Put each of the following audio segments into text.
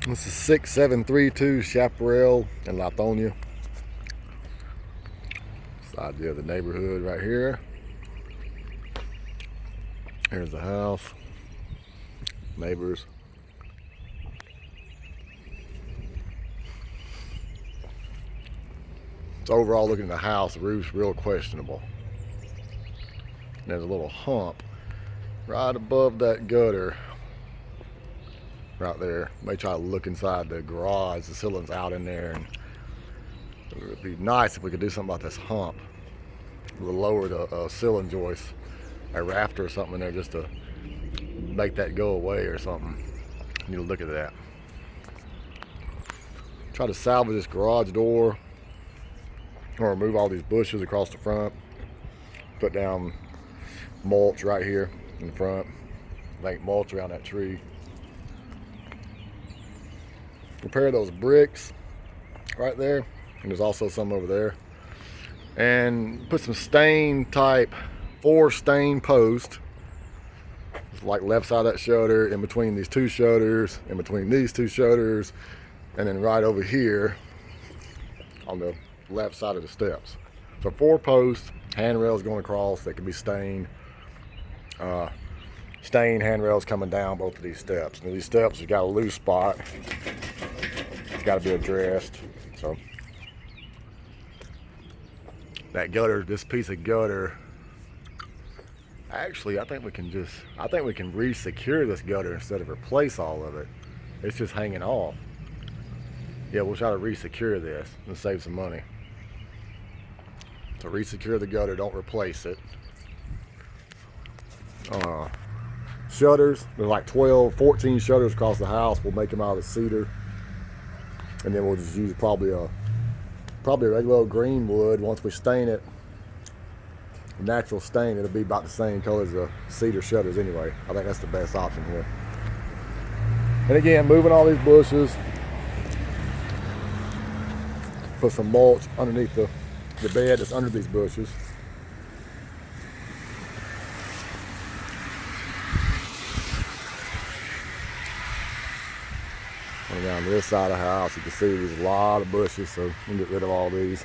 This is 6732 Chaparral in Lithonia. It's the idea of the neighborhood right here. Here's the house. Neighbors. So overall, looking at the house, the roof's real questionable. And there's a little hump right above that gutter right there. May try to look inside the garage. The ceiling's out in there, and it would be nice if we could do something about this hump. We'll lower the ceiling joist, a rafter or something in there, just to make that go away or something. Need to look at that. Try to salvage this garage door, or remove all these bushes across the front. Put down mulch right here in the front. Make mulch around that tree. Repair those bricks right there, and there's also some over there. And put some stain type 4 stain posts, like left side of that shutter, in between these 2 shutters, in between these 2 shutters, and then right over here on the left side of the steps. So 4 posts, handrails going across that can be stained. Stained handrails coming down both of these steps. Now these steps have got a loose spot. It's got to be addressed. So that gutter, this piece of gutter, actually I think we can re-secure this gutter instead of replace all of it. It's just hanging off. Yeah, we'll try to re-secure this and save some money. So re-secure the gutter, don't replace it. Shutters, there's like 12, 14 shutters across the house. We'll make them out of cedar, and then we'll just use probably a regular old green wood. Once we stain it, natural stain, it'll be about the same color as the cedar shutters anyway. I think that's the best option here. And again, moving all these bushes. Put some mulch underneath the bed that's under these bushes. And down this side of the house, you can see there's a lot of bushes, so we can get rid of all these.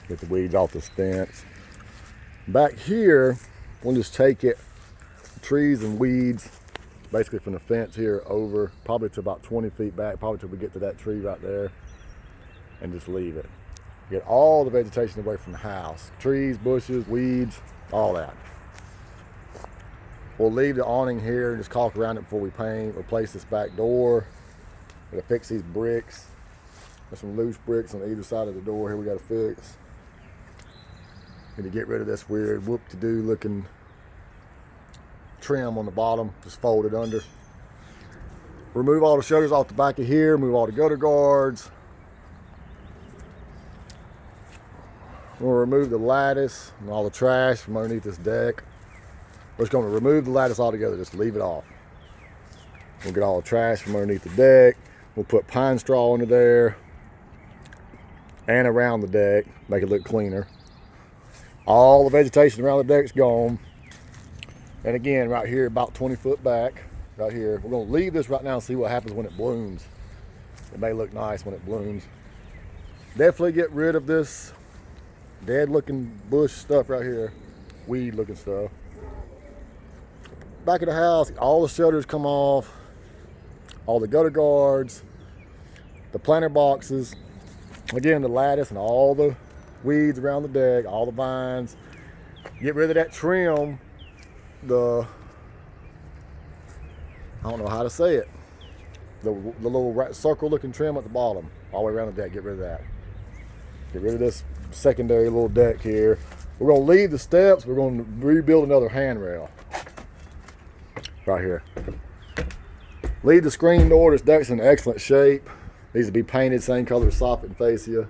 Get the weeds off this fence. Back here, we'll just take it, trees and weeds, basically from the fence here over, probably to about 20 feet back, probably till we get to that tree right there, and just leave it. Get all the vegetation away from the house. Trees, bushes, weeds, all that. We'll leave the awning here and just caulk around it before we paint. Replace this back door. We're gonna fix these bricks. There's some loose bricks on either side of the door here we gotta fix. Need to get rid of this weird whoop-de-doo looking trim on the bottom, just fold it under. Remove all the shutters off the back of here, remove all the gutter guards. We'll remove the lattice and all the trash from underneath this deck. We're just going to remove the lattice altogether, just leave it off. We'll get all the trash from underneath the deck. We'll put pine straw under there and around the deck, make it look cleaner. All the vegetation around the deck's gone. And again, right here, about 20 foot back, right here, we're going to leave this right now and see what happens when it blooms. It may look nice when it blooms. Definitely get rid of this dead looking bush stuff right here, weed looking stuff. Back of the house, all the shutters come off, all the gutter guards, the planter boxes, again the lattice and all the weeds around the deck, all the vines. Get rid of that trim, I don't know how to say it, the little circle looking trim at the bottom, all the way around the deck. Get rid of that. Get rid of this secondary little deck here. We're going to leave the steps. We're going to rebuild another handrail right here. Leave the screen door. This deck's in excellent shape. Needs to be painted same color as soffit and fascia.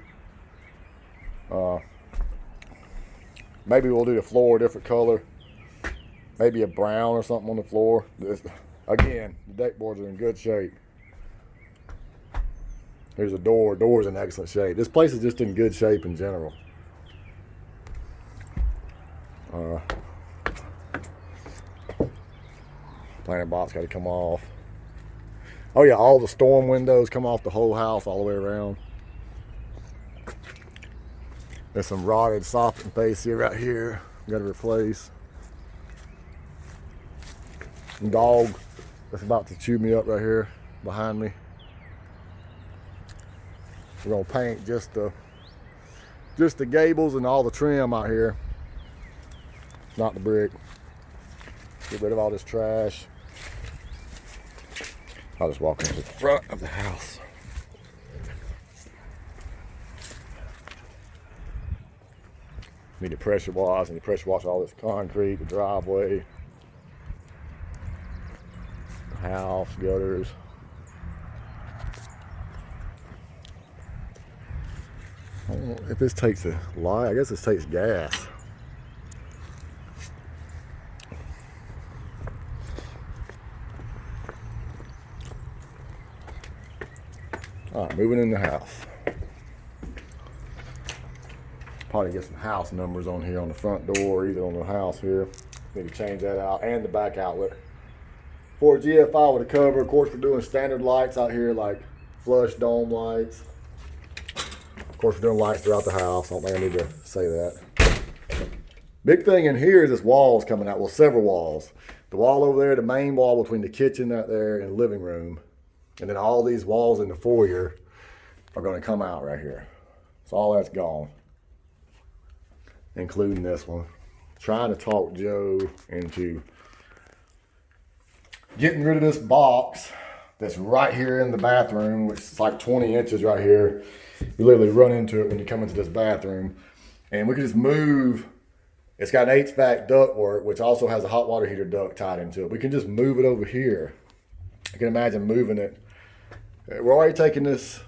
Maybe we'll do the floor a different color. Maybe a brown or something on the floor. Again, the deck boards are in good shape. Here's a door. Door's in excellent shape. This place is just in good shape in general. Planter box got to come off. Oh yeah, all the storm windows come off the whole house all the way around. There's some rotted soffit face here, right here. Got to replace. Dog that's about to chew me up right here behind me. We're gonna paint just the gables and all the trim out here, not the brick. Get rid of all this trash. I'll just walk into the front of the house. Need to pressure wash. Need to pressure wash all this concrete, the driveway, the house, gutters. I don't know if this takes a light. I guess this takes gas. All right, moving in the house. Probably get some house numbers on here on the front door, either on the house here. Need to change that out, and the back outlet. For a GFI with a cover, of course, we're doing standard lights out here, like flush dome lights. Of course, we're doing lights throughout the house. I don't think I need to say that. Big thing in here is this walls coming out. Well, several walls. The wall over there, the main wall between the kitchen out there and the living room. And then all these walls in the foyer are going to come out right here. So all that's gone, including this one. Trying to talk Joe into getting rid of this box that's right here in the bathroom, which is like 20 inches right here. You literally run into it when you come into this bathroom. And we can just move. It's got an HVAC ductwork, which also has a hot water heater duct tied into it. We can just move it over here. You can imagine moving it. We're already taking this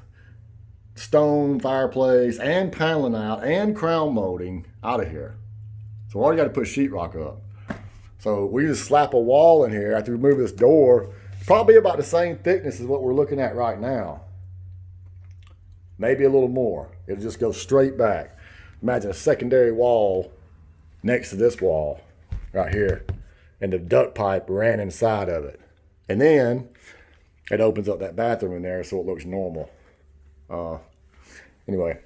stone fireplace and paneling out and crown molding out of here. So we already got to put sheetrock up. So we just slap a wall in here after we move this door. Probably about the same thickness as what we're looking at right now. Maybe a little more. It'll just go straight back. Imagine a secondary wall next to this wall right here. And the duct pipe ran inside of it. And then it opens up that bathroom in there so it looks normal. Anyway,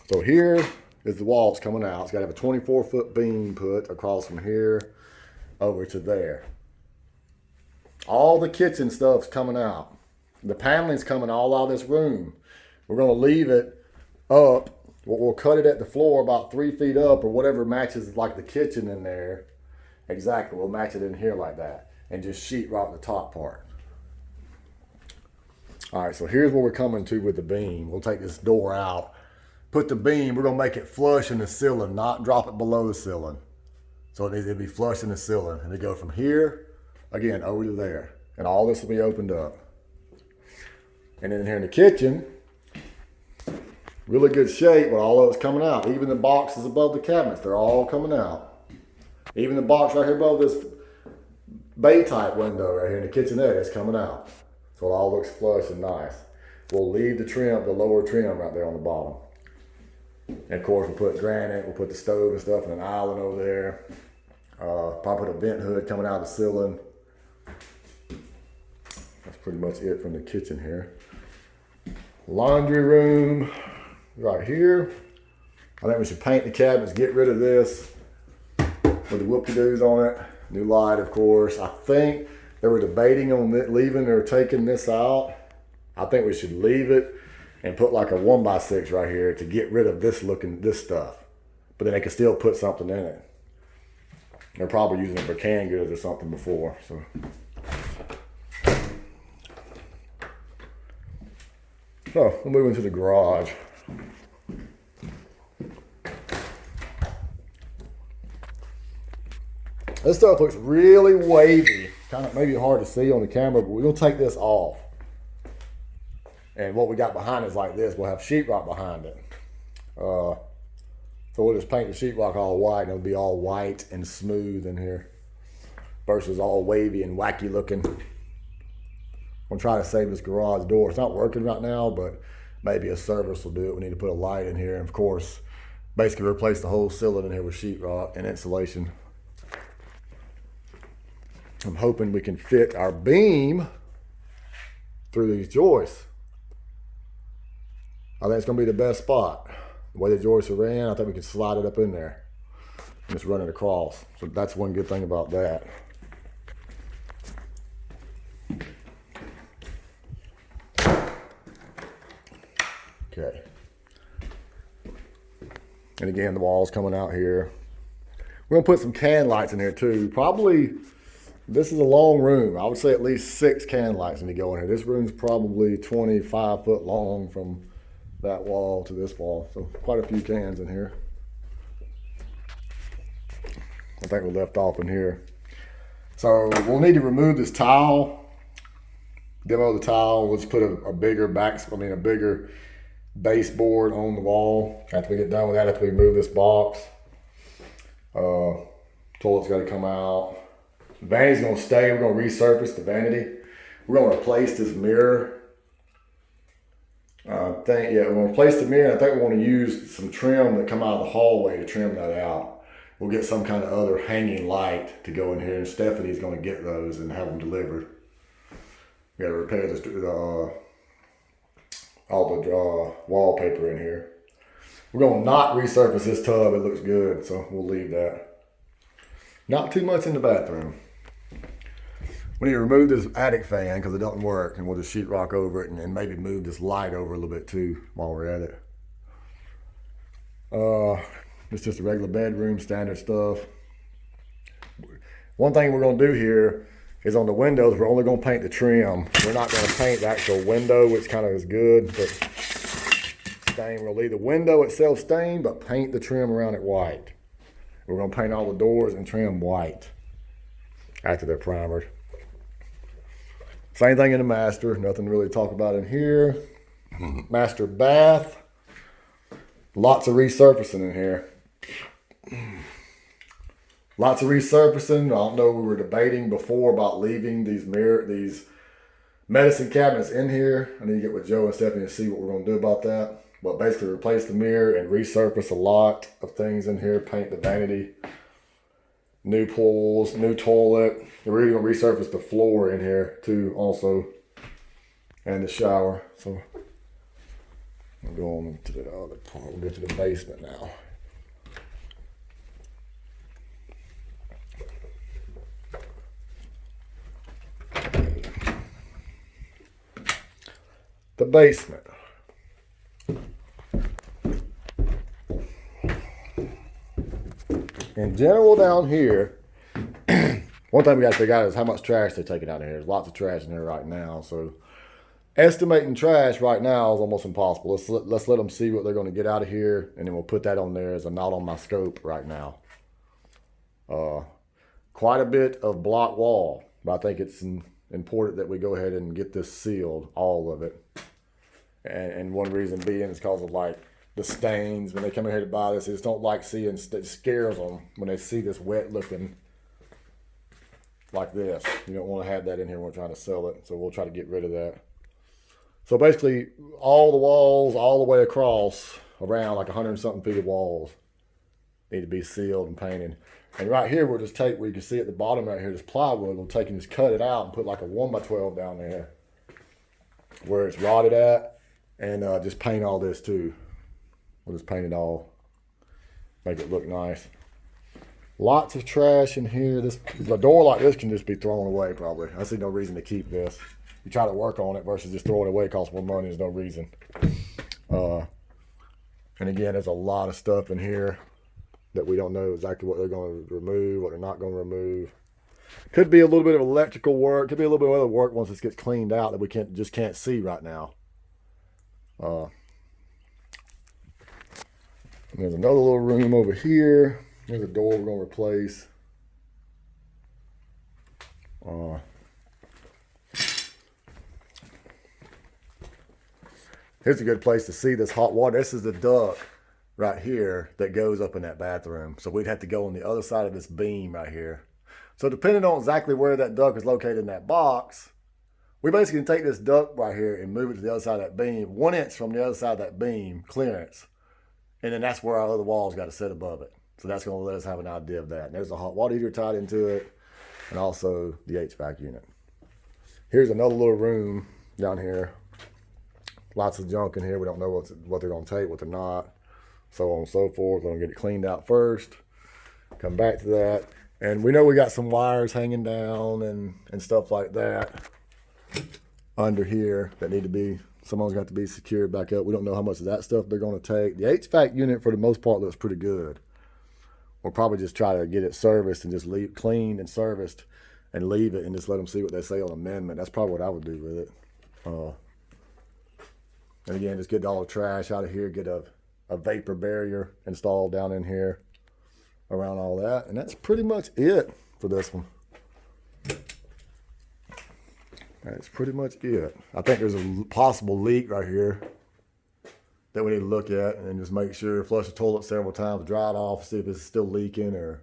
so here is the wall that's coming out. It's got to have a 24-foot beam put across from here over to there. All the kitchen stuff's coming out. The paneling's coming all out of this room. We're going to leave it up. We'll cut it at the floor about 3 feet up or whatever matches like the kitchen in there. Exactly, we'll match it in here like that. And just sheetrock the top part. All right, so here's where we're coming to with the beam. We'll take this door out, put the beam, we're gonna make it flush in the ceiling, not drop it below the ceiling. So it needs to be flush in the ceiling. And they go from here, again, over to there. And all this will be opened up. And then here in the kitchen, really good shape, but all of it's coming out. Even the boxes above the cabinets, they're all coming out. Even the box right here above this bay type window right here in the kitchenette is coming out. So it all looks flush and nice. We'll leave the trim, the lower trim right there on the bottom. And of course we'll put granite, we'll put the stove and stuff in an island over there. Probably put a vent hood coming out of the ceiling. That's pretty much it from the kitchen here. Laundry room right here. I think we should paint the cabinets, get rid of this with the whoop-de-doos on it. New light, of course. I think they were debating on leaving or taking this out. I think we should leave it and put like a 1x6 right here to get rid of this stuff. But then they can still put something in it. They're probably using it for canned goods or something before. So we'll move into the garage. This stuff looks really wavy. Kind of maybe hard to see on the camera, but we're gonna take this off. And what we got behind is like this. We'll have sheetrock behind it. So we'll just paint the sheetrock all white and it'll be all white and smooth in here versus all wavy and wacky looking. I'm trying to save this garage door. It's not working right now, but maybe a service will do it. We need to put a light in here. And of course, Basically replace the whole ceiling in here with sheetrock and insulation. I'm hoping we can fit our beam through these joists. I think it's gonna be the best spot. The way the joists are ran, I think we can slide it up in there and just run it across. So that's one good thing about that. Okay. And again, the wall's coming out here. We're gonna put some can lights in here too. Probably, this is a long room. I would say at least 6 can lights when you go in here. This room's probably 25 foot long from that wall to this wall. So quite a few cans in here. I think we left off in here. So we'll need to remove this tile, demo the tile. We'll just put a bigger a bigger baseboard on the wall. After we get done with that, after we remove this box, toilet's got to come out. The vanity's gonna stay. We're gonna resurface the vanity. We're gonna replace this mirror. We're gonna replace the mirror. I think we want to use some trim that come out of the hallway to trim that out. We'll get some kind of other hanging light to go in here, and Stephanie's gonna get those and have them delivered. We gotta repair this, all the wallpaper in here. We're gonna not resurface this tub. It looks good, so we'll leave that. Not too much in the bathroom. We need to remove this attic fan because it doesn't work, and we'll just sheetrock over it and maybe move this light over a little bit too while we're at it. It's just a regular bedroom, standard stuff. One thing we're gonna do here is on the windows, we're only gonna paint the trim. We're not gonna paint the actual window, which kind of is good, but stain, we'll leave the window itself stained, but paint the trim around it white. We're gonna paint all the doors and trim white after they're primered. Same thing in the master, nothing really to talk about in here. Master bath, lots of resurfacing in here. Lots of resurfacing. I don't know, we were debating before about leaving these medicine cabinets in here. I need to get with Joe and Stephanie to see what we're gonna do about that. But basically replace the mirror and resurface a lot of things in here, paint the vanity. New pools, new toilet. We're even gonna resurface the floor in here too, also, and the shower. So we're going to the other part. We'll get to the basement now. The basement. In general, down here, one thing we got to figure out is how much trash they're taking out of here. There's lots of trash in here right now, so estimating trash right now is almost impossible. Let's let them see what they're going to get out of here, and then we'll put that on there as a not on my scope right now. Quite a bit of block wall, but I think it's important that we go ahead and get this sealed, all of it. And one reason being is because of like the stains. When they come in here to buy this, they just don't like seeing, it scares them when they see this wet looking like this. You don't want to have that in here when we're trying to sell it, so we'll try to get rid of that. So basically all the walls all the way across around like 100 and something feet of walls need to be sealed and painted. And right here we'll just take, where you can see at the bottom right here, this plywood, we'll take and just cut it out and put like a 1x12 down there where it's rotted at, and just paint all this too. We'll just paint it all, make it look nice. Lots of trash in here. A door like this can just be thrown away probably. I see no reason to keep this. You try to work on it versus just throwing it away, costs more money, there's no reason. And again, there's a lot of stuff in here that we don't know exactly what they're going to remove, what they're not going to remove. Could be a little bit of electrical work, could be a little bit of other work once this gets cleaned out that we just can't see right now. There's another little room over here. There's a door we're going to replace. Here's a good place to see this hot water. This is the duct right here that goes up in that bathroom. So we'd have to go on the other side of this beam right here. So depending on exactly where that duct is located in that box, we basically take this duct right here and move it to the other side of that beam, 1 inch from the other side of that beam clearance. And then that's where our other wall's got to sit above it. So that's going to let us have an idea of that. And there's a hot water heater tied into it, and also the HVAC unit. Here's another little room down here. Lots of junk in here. We don't know what they're going to take, what they're not, so on and so forth. We're going to get it cleaned out first, come back to that. And we know we got some wires hanging down and stuff like that under here that need to be, someone's got to be secured back up. We don't know how much of that stuff they're going to take. The HVAC unit, for the most part, looks pretty good. We'll probably just try to get it serviced and just leave cleaned and serviced and leave it and just let them see what they say on amendment. That's probably what I would do with it. And again, just get all the trash out of here, get a vapor barrier installed down in here around all that. And that's pretty much it for this one. That's pretty much it. I think there's a possible leak right here that we need to look at and just make sure, flush the toilet several times, dry it off, see if it's still leaking or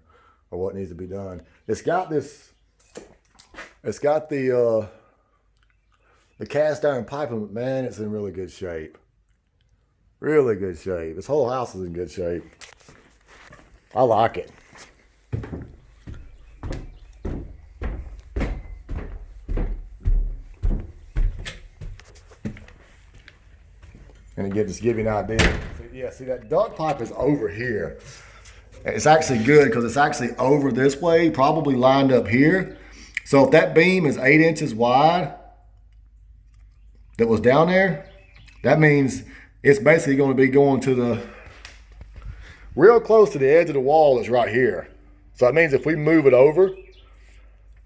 what needs to be done. It's got the cast iron piping, but man, it's in really good shape. Really good shape. This whole house is in good shape. I like it. And again, just give you an idea. Yeah, see that duct pipe is over here. It's actually good because it's actually over this way, probably lined up here. So if that beam is 8 inches wide that was down there, that means it's basically going to be going to the real close to the edge of the wall that's right here. So that means if we move it over,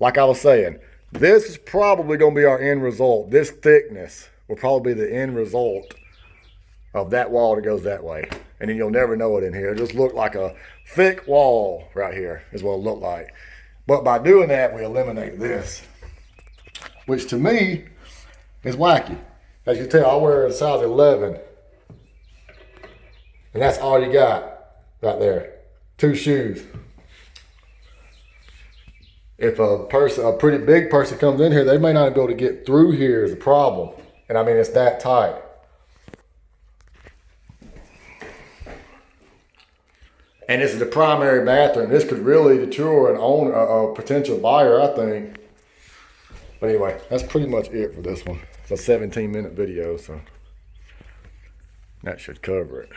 like I was saying, this is probably going to be our end result. This thickness will probably be the end result of that wall that goes that way. And then you'll never know it in here. It'll just look like a thick wall right here is what it'll look like. But by doing that, we eliminate this, which to me is wacky. As you can tell, I wear a size 11. And that's all you got right there. 2 shoes. If a pretty big person comes in here, they may not be able to get through here is the problem. And I mean, it's that tight. And this is the primary bathroom. This could really deter a potential buyer, I think. But anyway, that's pretty much it for this one. It's a 17-minute video, so that should cover it.